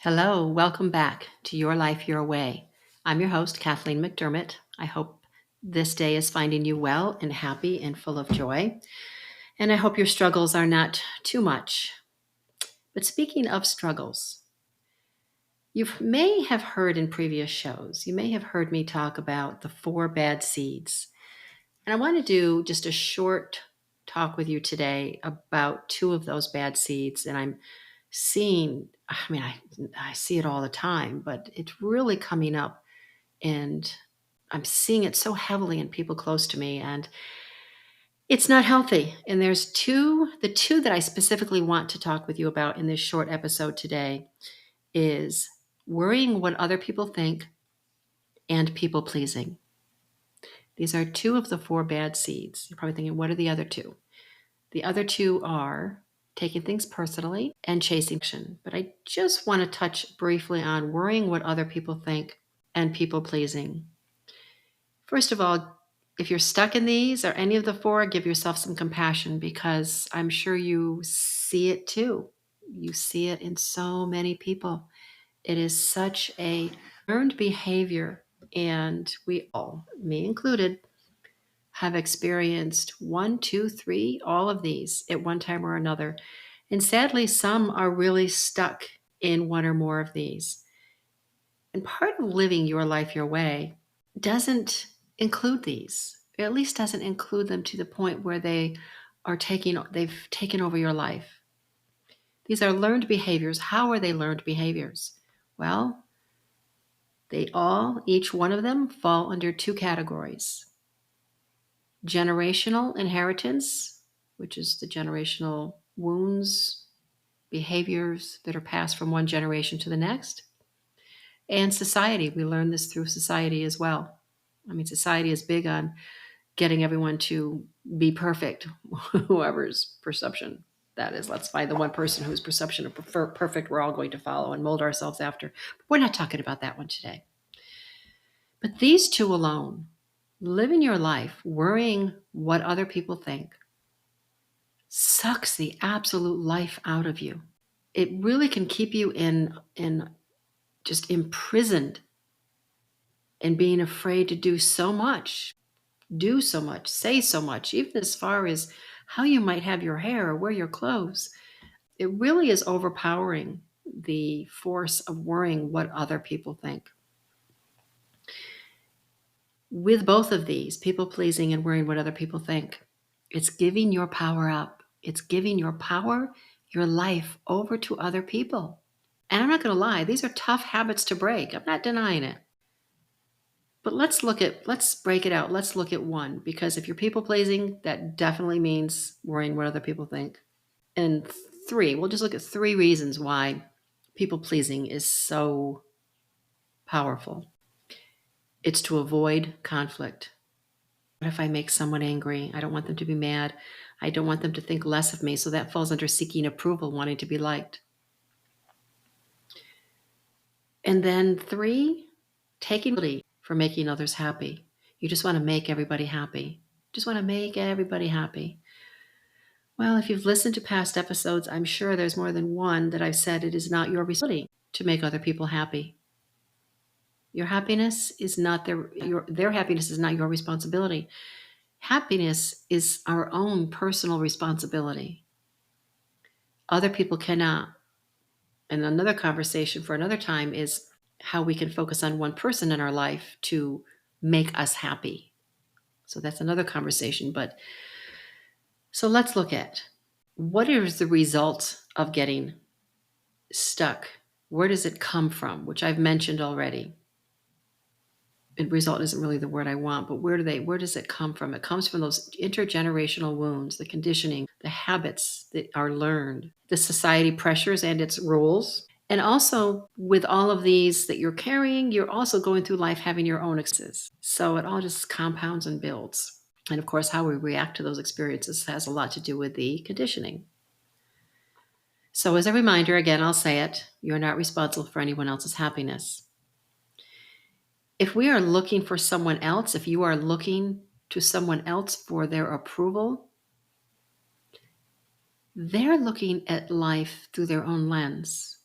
Hello, welcome back to Your Life Your Way. I'm your host, Kathleen McDermott. I hope this day is finding you well and happy and full of joy. And I hope your struggles are not too much. But speaking of struggles, you may have heard in previous shows, you may have heard me talk about the 4 bad seeds. And I want to do just a short talk with you today about 2 of those bad seeds. And I'm seeing, I see it all the time, but it's really coming up and I'm seeing it so heavily in people close to me and it's not healthy. And there's the two that I specifically want to talk with you about in this short episode today is worrying what other people think and people pleasing. These are 2 of the 4 bad seeds. You're probably thinking, what are the other 2? The other 2 are taking things personally and chasing action. But I just want to touch briefly on worrying what other people think and people pleasing. First of all, if you're stuck in these or any of the 4, give yourself some compassion because I'm sure you see it too. You see it in so many people. It is such a learned behavior, and we all, me included, have experienced 1, 2, 3, all of these at one time or another. And sadly, some are really stuck in one or more of these. And part of living your life your way doesn't include these. It at least doesn't include them to the point where they've taken over your life. These are learned behaviors. How are they learned behaviors? Well, each one of them fall under 2 categories. Generational inheritance, which is the generational wounds, behaviors that are passed from one generation to the next. And society, we learn this through society as well. I mean, society is big on getting everyone to be perfect, whoever's perception that is. Let's find the one person whose perception of perfect we're all going to follow and mold ourselves after. But we're not talking about that one today. But these 2 alone, living your life worrying what other people think, sucks the absolute life out of you. It really can keep you in just imprisoned in being afraid to do so much, say so much, even as far as how you might have your hair or wear your clothes. It really is overpowering the force of worrying what other people think. With both of these, people pleasing and worrying what other people think, it's giving your power up. It's giving your power, your life over to other people. And I'm not going to lie, these are tough habits to break. I'm not denying it. But let's break it out. Let's look at 1, because if you're people pleasing, that definitely means worrying what other people think. And 3, we'll just look at 3 reasons why people pleasing is so powerful. It's to avoid conflict. What if I make someone angry? I don't want them to be mad. I don't want them to think less of me. So that falls under seeking approval, wanting to be liked. And then 3, taking responsibility for making others happy. You just want to make everybody happy. Just want to make everybody happy. Well, if you've listened to past episodes, I'm sure there's more than one that I've said it is not your responsibility to make other people happy. Your happiness is not their happiness is not your responsibility. Happiness is our own personal responsibility. Other people cannot. And another conversation for another time is how we can focus on one person in our life to make us happy. So that's another conversation. So let's look at what is the result of getting stuck. Where does it come from? Which I've mentioned already. And result isn't really the word I want, but where does it come from? It comes from those intergenerational wounds, the conditioning, the habits that are learned, the society pressures and its rules. And also with all of these that you're carrying, you're also going through life having your own experiences. So it all just compounds and builds. And of course, how we react to those experiences has a lot to do with the conditioning. So as a reminder, again, I'll say it, you're not responsible for anyone else's happiness. If we are looking for someone else, if you are looking to someone else for their approval, they're looking at life through their own lens,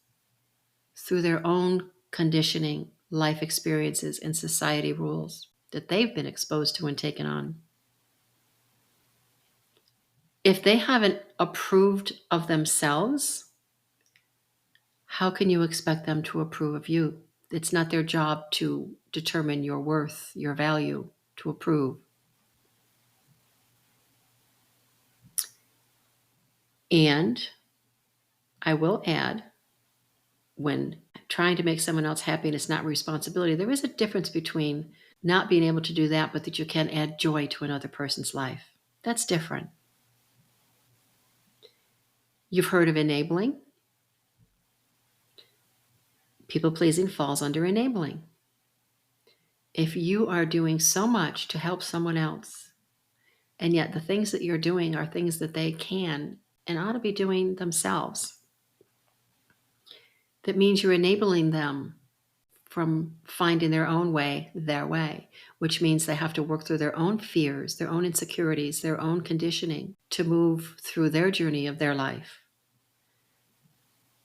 through their own conditioning, life experiences, and society rules that they've been exposed to and taken on. If they haven't approved of themselves, how can you expect them to approve of you? It's not their job to determine your worth, your value, to approve. And I will add, when trying to make someone else happy and it's not responsibility, there is a difference between not being able to do that, but that you can add joy to another person's life. That's different. You've heard of enabling. People pleasing falls under enabling. If you are doing so much to help someone else, and yet the things that you're doing are things that they can and ought to be doing themselves, that means you're enabling them from finding their own way, their way, which means they have to work through their own fears, their own insecurities, their own conditioning to move through their journey of their life.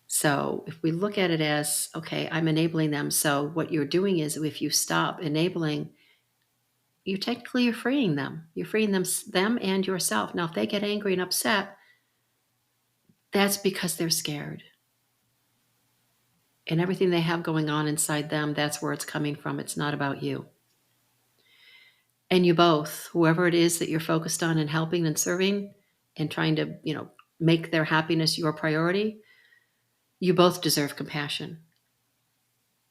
So if we look at it as, okay, I'm enabling them. So what you're doing is if you stop enabling, you're freeing them. You're freeing them and yourself. Now, if they get angry and upset, that's because they're scared. And everything they have going on inside them, that's where it's coming from. It's not about you. And you both, whoever it is that you're focused on and helping and serving and trying to, make their happiness your priority, you both deserve compassion.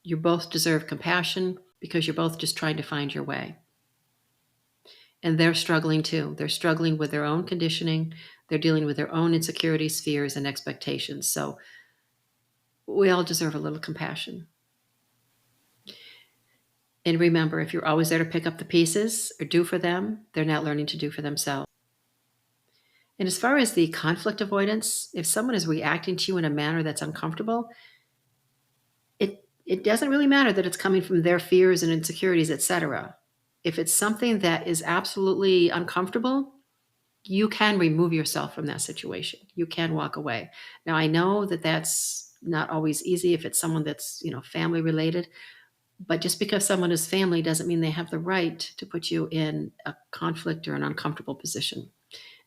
You both deserve compassion because you're both just trying to find your way. And they're struggling too. They're struggling with their own conditioning. They're dealing with their own insecurities, fears, and expectations. So we all deserve a little compassion. And remember, if you're always there to pick up the pieces or do for them, they're not learning to do for themselves. And as far as the conflict avoidance, if someone is reacting to you in a manner that's uncomfortable, it doesn't really matter that it's coming from their fears and insecurities, etc. If it's something that is absolutely uncomfortable, you can remove yourself from that situation. You can walk away. Now, I know that that's not always easy if it's someone that's, family related, but just because someone is family doesn't mean they have the right to put you in a conflict or an uncomfortable position.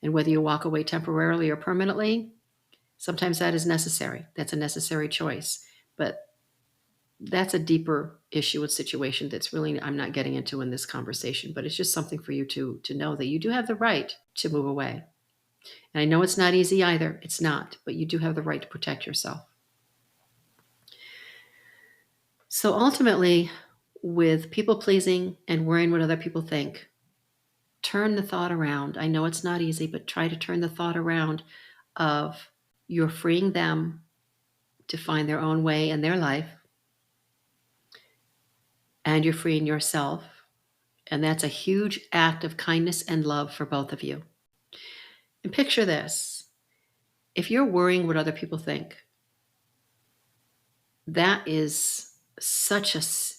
And whether you walk away temporarily or permanently, sometimes that is necessary. That's a necessary choice. But that's a deeper issue and situation that's really I'm not getting into in this conversation, but it's just something for you to know that you do have the right to move away. And I know it's not easy either. It's not, but you do have the right to protect yourself. So ultimately, with people pleasing and worrying what other people think, turn the thought around. I know it's not easy, but try to turn the thought around of you're freeing them to find their own way in their life, and you're freeing yourself. And that's a huge act of kindness and love for both of you. And picture this. If you're worrying what other people think, that is such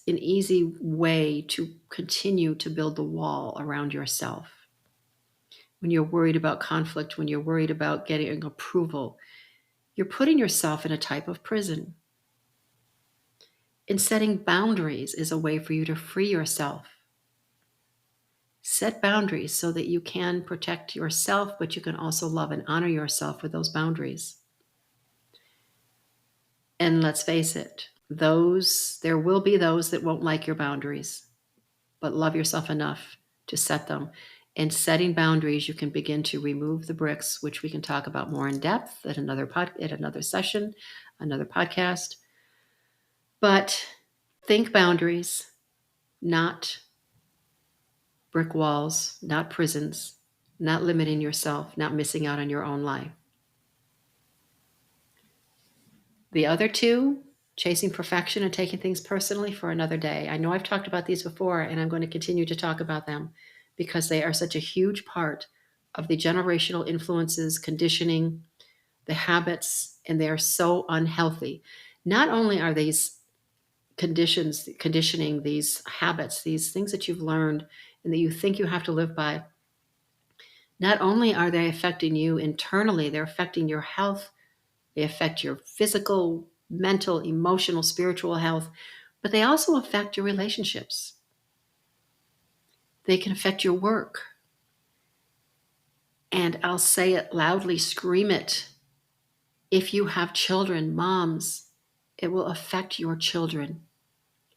an easy way to continue to build the wall around yourself. When you're worried about conflict, when you're worried about getting approval, you're putting yourself in a type of prison. And setting boundaries is a way for you to free yourself. Set boundaries so that you can protect yourself, but you can also love and honor yourself with those boundaries. And let's face it, there will be those that won't like your boundaries, but love yourself enough to set them. And setting boundaries, you can begin to remove the bricks, which we can talk about more in depth at another session, another podcast. But think boundaries, not brick walls, not prisons, not limiting yourself, not missing out on your own life. The other two, chasing perfection and taking things personally, for another day. I know I've talked about these before, and I'm going to continue to talk about them because they are such a huge part of the generational influences, conditioning, the habits, and they are so unhealthy. Not only are these conditioning, these habits, these things that you've learned and that you think you have to live by, not only are they affecting you internally, they're affecting your health, they affect your physical mental, emotional, spiritual health, but they also affect your relationships. They can affect your work. And I'll say it loudly, scream it. If you have children, moms, it will affect your children.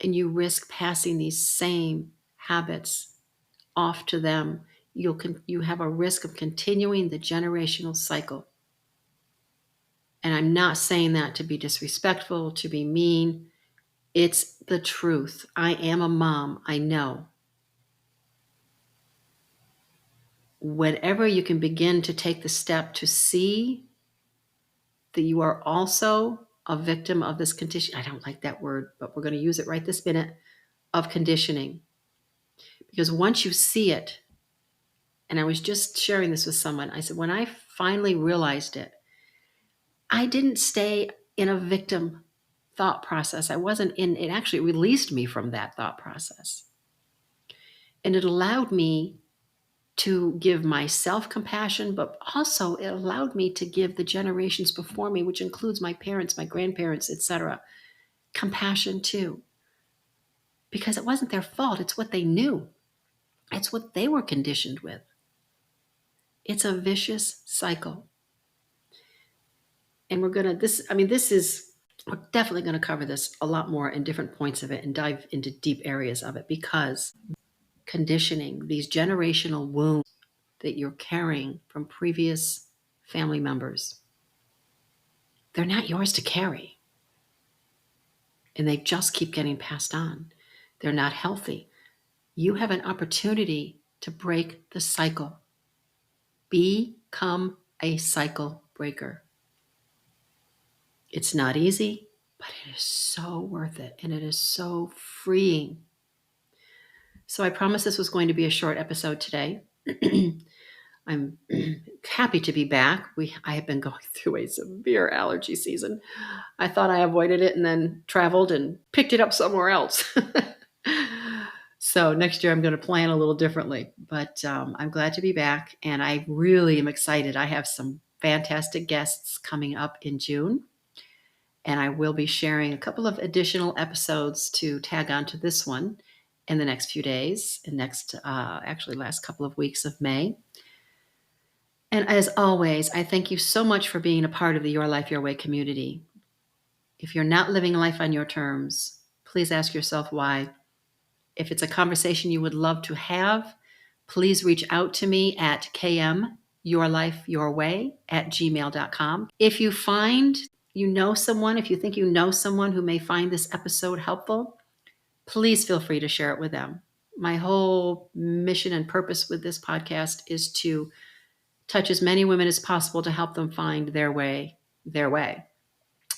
And you risk passing these same habits off to them. You have a risk of continuing the generational cycle. And I'm not saying that to be disrespectful, to be mean. It's the truth. I am a mom. I know. Whenever you can begin to take the step to see that you are also a victim of this condition. I don't like that word, but we're going to use it right this minute, of conditioning. Because once you see it, and I was just sharing this with someone, I said, when I finally realized it, I didn't stay in a victim thought process. I wasn't in, it actually released me from that thought process. And it allowed me to give myself compassion, but also it allowed me to give the generations before me, which includes my parents, my grandparents, etc., compassion too. Because it wasn't their fault. It's what they knew. It's what they were conditioned with. It's a vicious cycle. And we're definitely going to cover this a lot more in different points of it and dive into deep areas of it, because conditioning, these generational wounds that you're carrying from previous family members, they're not yours to carry. And they just keep getting passed on. They're not healthy. You have an opportunity to break the cycle. Become a cycle breaker. It's not easy, but it is so worth it, and it is so freeing. So I promised this was going to be a short episode today. I'm happy to be back. I have been going through a severe allergy season. I thought I avoided it and then traveled and picked it up somewhere else. So next year I'm going to plan a little differently, but I'm glad to be back, and I really am excited. I have some fantastic guests coming up in June, and I will be sharing a couple of additional episodes to tag on to this one in the next few days, and last couple of weeks of May. And as always, I thank you so much for being a part of the Your Life, Your Way community. If you're not living life on your terms, please ask yourself why. If it's a conversation you would love to have, please reach out to me at kmyourlifeyourway@gmail.com. If you think you know someone who may find this episode helpful, please feel free to share it with them. My whole mission and purpose with this podcast is to touch as many women as possible to help them find their way.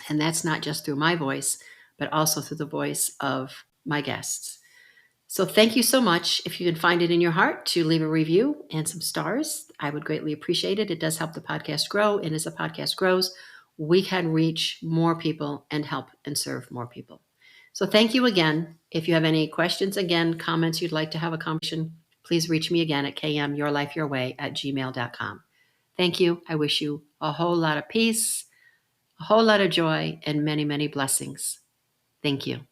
And that's not just through my voice, but also through the voice of my guests. So thank you so much. If you can find it in your heart to leave a review and some stars, I would greatly appreciate it. It does help the podcast grow. And as the podcast grows, we can reach more people and help and serve more people. So thank you again. If you have any questions, comments, you'd like to have a conversation, please reach me again at kmyourlifeyourway@gmail.com. Thank you. I wish you a whole lot of peace, a whole lot of joy, and many, many blessings. Thank you.